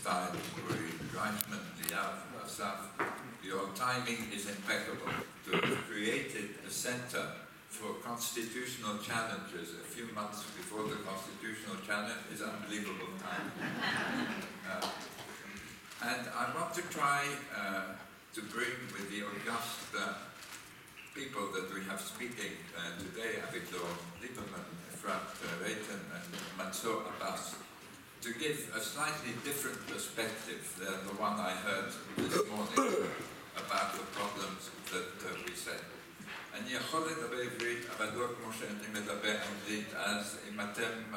Rubinštein, Rייכman, your timing is impeccable. To have created a center for constitutional challenges a few months before the constitutional challenge is unbelievable time. And I want to try to bring with the august people that we have speaking today, Avigdor Lieberman, Efrat Reitan, and Mansour Abbas, to give a slightly different perspective than the one I heard this morning about the problems that we said. אני יכול לדבר עברית, אבל לא כמו שאני מדבר אנגלית, אז אם אתם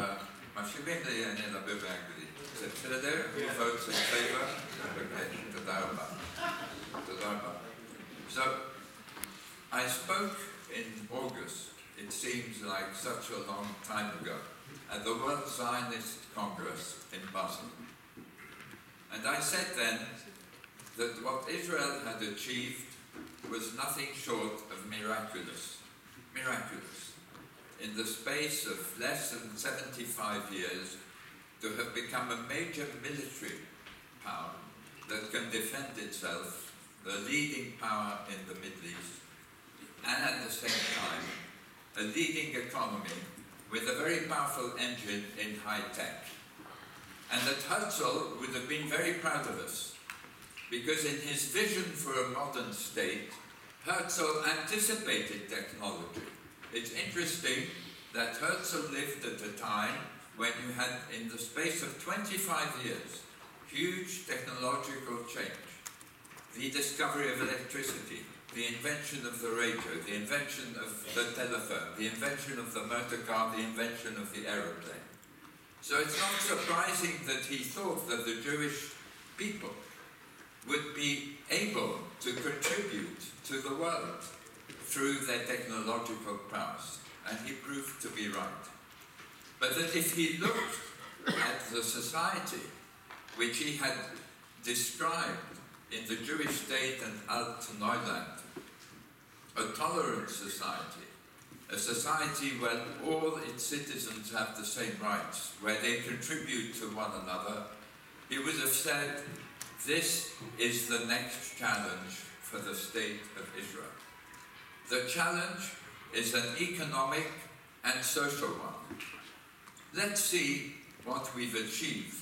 מקשיבים לי, אני אדבר באנגלית. זה בסדר? Who votes in favor? Okay, תודה רבה. תודה רבה. So, I spoke in August, it seems like such a long time ago, at the World Zionist Congress in Basel. And I said then that what Israel had achieved was nothing short of miraculous. Miraculous. In the space of less than 75 years, to have become a major military power that can defend itself, the leading power in the Middle East, and at the same time, a leading economy with a very powerful engine in high tech. And that Herzl would have been very proud of us, because in his vision for a modern state, Herzl anticipated technology. It's interesting that Herzl lived at a time when you had, in the space of 25 years, huge technological change. The discovery of electricity, the invention of the radio, the invention of the telephone, the invention of the motor car, the invention of the aeroplane. So it's not surprising that he thought that the Jewish people would be able to contribute to the world through their technological prowess, and he proved to be right. But that if he looked at the society which he had described in the Jewish state and Alt Neuland, a tolerant society, a society where all its citizens have the same rights, where they contribute to one another, he would have said, this is the next challenge for the state of Israel. The challenge is an economic and social one. Let's see what we've achieved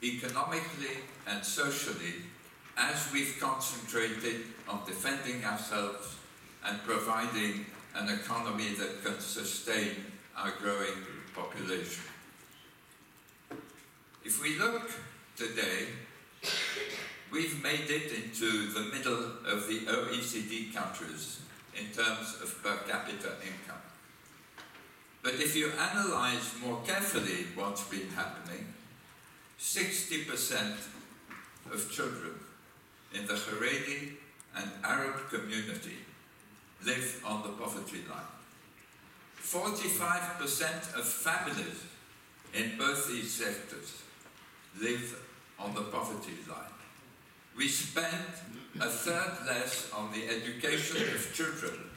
economically and socially as we've concentrated on defending ourselves and providing an economy that can sustain our growing population. If we look today, we've made it into the middle of the OECD countries in terms of per capita income. But if you analyze more carefully what's been happening, 60% of children in the Haredi and Arab community live on the poverty line. 45% of families in both these sectors live on the poverty line. We spend a third less on the education of children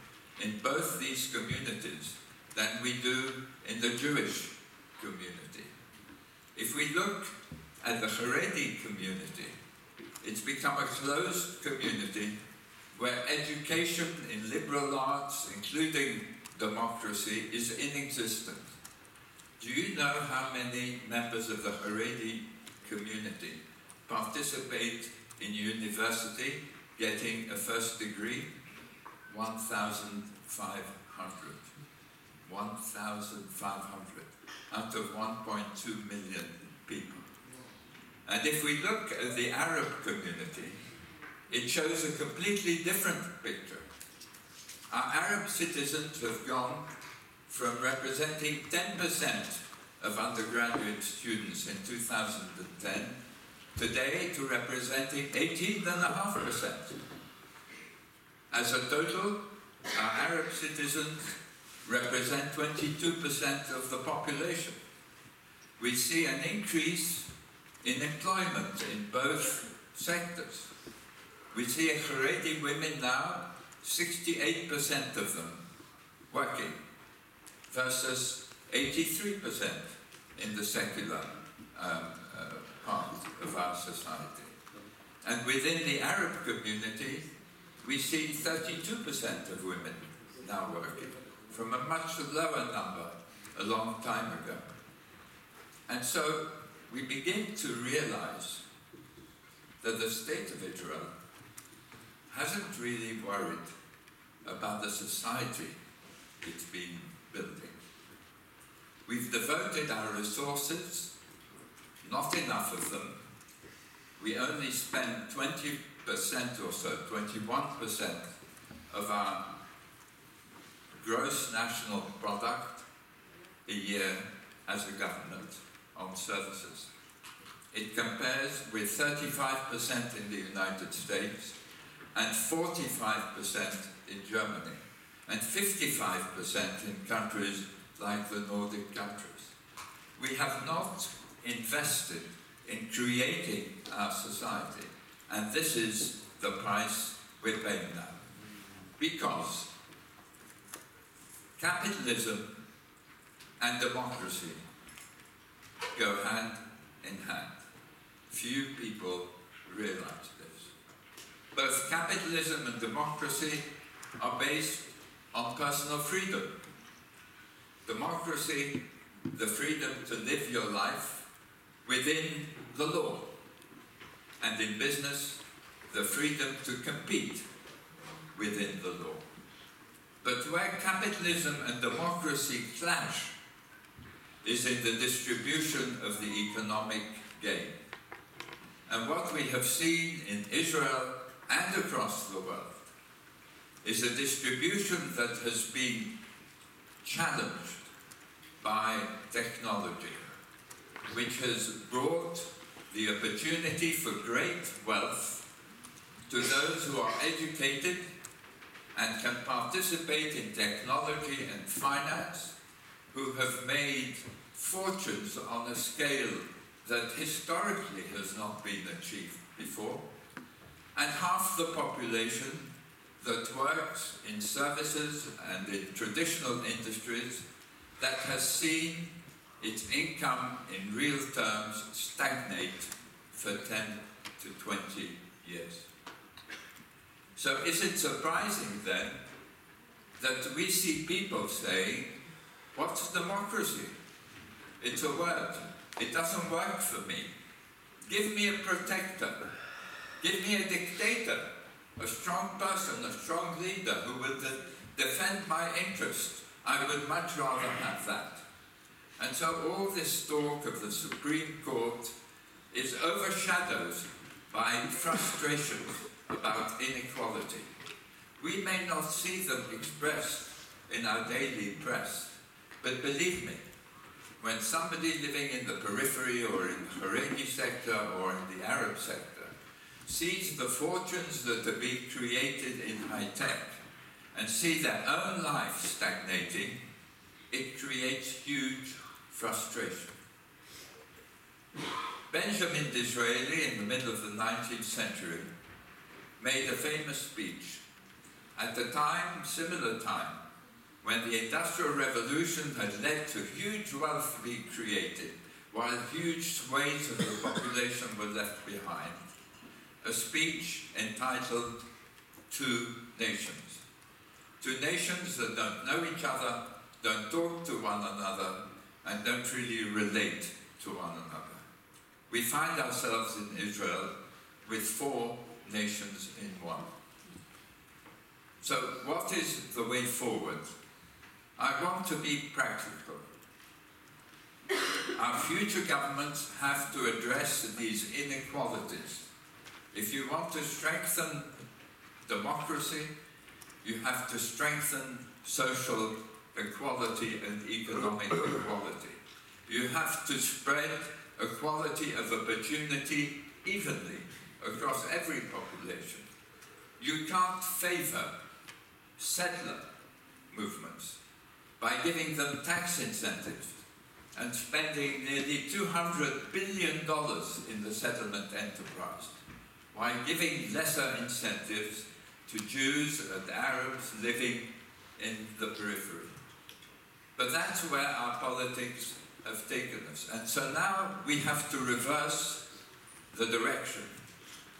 in both these communities than we do in the Jewish community. If we look at the Haredi community, it's become a closed community where education in liberal arts, including democracy, is inexistent. Do you know how many members of the Haredi community participate in university getting a first degree? 1,500. 1,500 out of 1.2 million people. And if we look at the Arab community, it shows a completely different picture. Our Arab citizens have gone from representing 10% of undergraduate students in 2010 today to representing 18.5%. As a total, our Arab citizens represent 22% of the population. We see an increase in employment in both sectors. We see Haredi women now, 68% of them working, versus 83% in the secular part of our society. And within the Arab community, we see 32% of women now working, from a much lower number a long time ago. And so we begin to realize that the state of Israel hasn't really worried about the society it's been building. We've devoted our resources, not enough of them. We only spend 20% or so, 21% of our gross national product a year as a government on services. It compares with 35% in the United States and 45% in Germany and 55% in countries like the Nordic countries. We have not invested in creating our society, and this is the price we're paying now. Because capitalism and democracy go hand in hand. Few people realize this. Both capitalism and democracy are based on personal freedom. Democracy, the freedom to live your life within the law. And in business, the freedom to compete within the law. But where capitalism and democracy clash is in the distribution of the economic gain. And what we have seen in Israel and across the world is a distribution that has been challenged by technology, which has brought the opportunity for great wealth to those who are educated and can participate in technology and finance, who have made fortunes on a scale that historically has not been achieved before, and half the population that works in services and in traditional industries that has seen its income in real terms stagnate for 10 to 20 years. So is it surprising then that we see people saying, what's democracy? It's a word. It doesn't work for me. Give me a protector. Give me a dictator, a strong person, a strong leader who will defend my interests. I would much rather have that. And so all this talk of the Supreme Court is overshadowed by frustrations about inequality. We may not see them expressed in our daily press, but believe me, when somebody living in the periphery or in the Haredi sector or in the Arab sector sees the fortunes that are being created in high tech and see their own life stagnating, it creates huge frustration. Benjamin Disraeli, in the middle of the 19th century, made a famous speech at the time, similar time, when the Industrial Revolution had led to huge wealth being created, while huge swathes of the population were left behind, a speech entitled Two Nations. Two nations that don't know each other, don't talk to one another, and don't really relate to one another. We find ourselves in Israel with 4 nations in one. So what is the way forward? I want to be practical. Our future governments have to address these inequalities. If you want to strengthen democracy, you have to strengthen social equality and economic equality. You have to spread equality of opportunity evenly across every population. You can't favor settler movements by giving them tax incentives and spending nearly $200 billion in the settlement enterprise, while giving lesser incentives to Jews and Arabs living in the periphery. But that's where our politics have taken us. And so now we have to reverse the direction.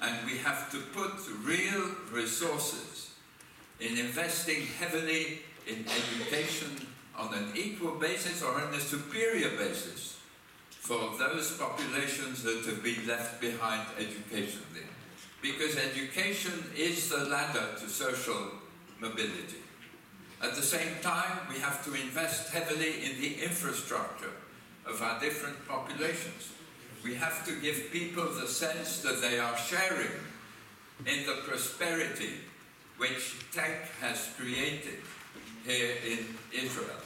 And we have to put real resources in investing heavily in education on an equal basis or on a superior basis for those populations that have been left behind educationally. Because education is the ladder to social mobility. At the same time, we have to invest heavily in the infrastructure of our different populations. We have to give people the sense that they are sharing in the prosperity which tech has created here in Israel,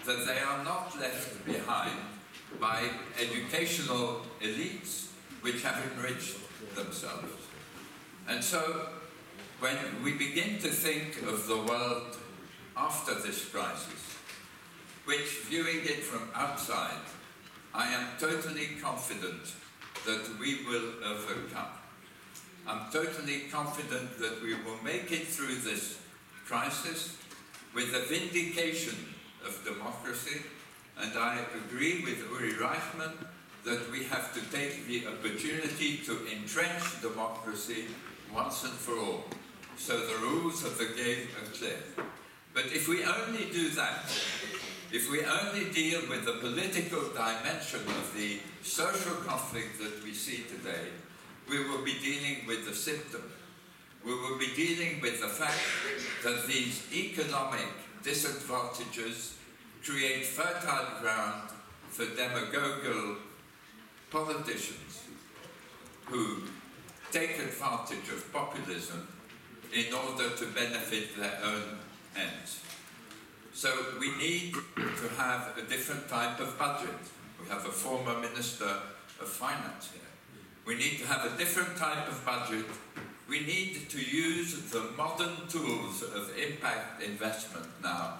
that they are not left behind by educational elites which have enriched themselves. And so, when we begin to think of the world after this crisis, which, viewing it from outside, I am totally confident that we will overcome. I'm totally confident that we will make it through this crisis with the vindication of democracy, and I agree with Uri Rייכman that we have to take the opportunity to entrench democracy once and for all, so the rules of the game are clear. But if we only do that, if we only deal with the political dimension of the social conflict that we see today, we will be dealing with the symptom. We will be dealing with the fact that these economic disadvantages create fertile ground for demagogical politicians who take advantage of populism in order to benefit their own ends. So we need to have a different type of budget. We have a former Minister of Finance here. We need to have a different type of budget. We need to use the modern tools of impact investment now.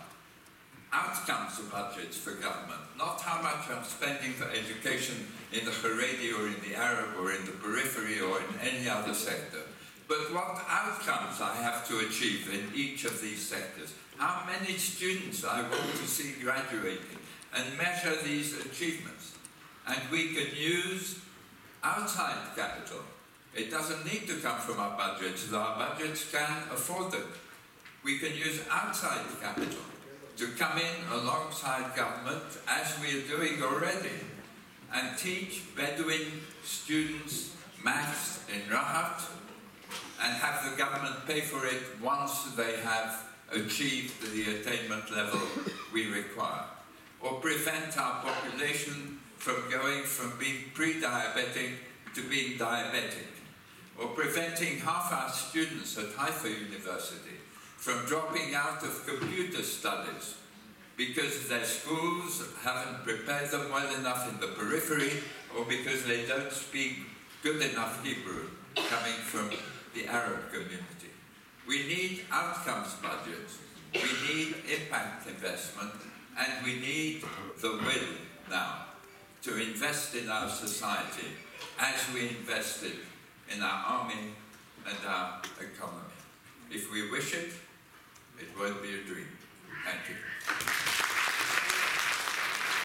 Outcomes budgets for government, not how much I'm spending for education in the Haredi or in the Arab or in the periphery or in any other sector, but what outcomes I have to achieve in each of these sectors. How many students I want to see graduating, and measure these achievements. And we can use outside capital. It doesn't need to come from our budgets. Our budgets can afford it. We can use outside capital to come in alongside government, as we are doing already, and teach Bedouin students maths in Rahat, and have the government pay for it once they have achieved the attainment level we require. Or prevent our population from going from being pre-diabetic to being diabetic. Or preventing half our students at Haifa University from dropping out of computer studies because their schools haven't prepared them well enough in the periphery, or because they don't speak good enough Hebrew coming from the Arab community. We need outcomes budgets, we need impact investment, and we need the will now to invest in our society as we invested in our army and our economy. If we wish it, it won't be a dream. Thank you.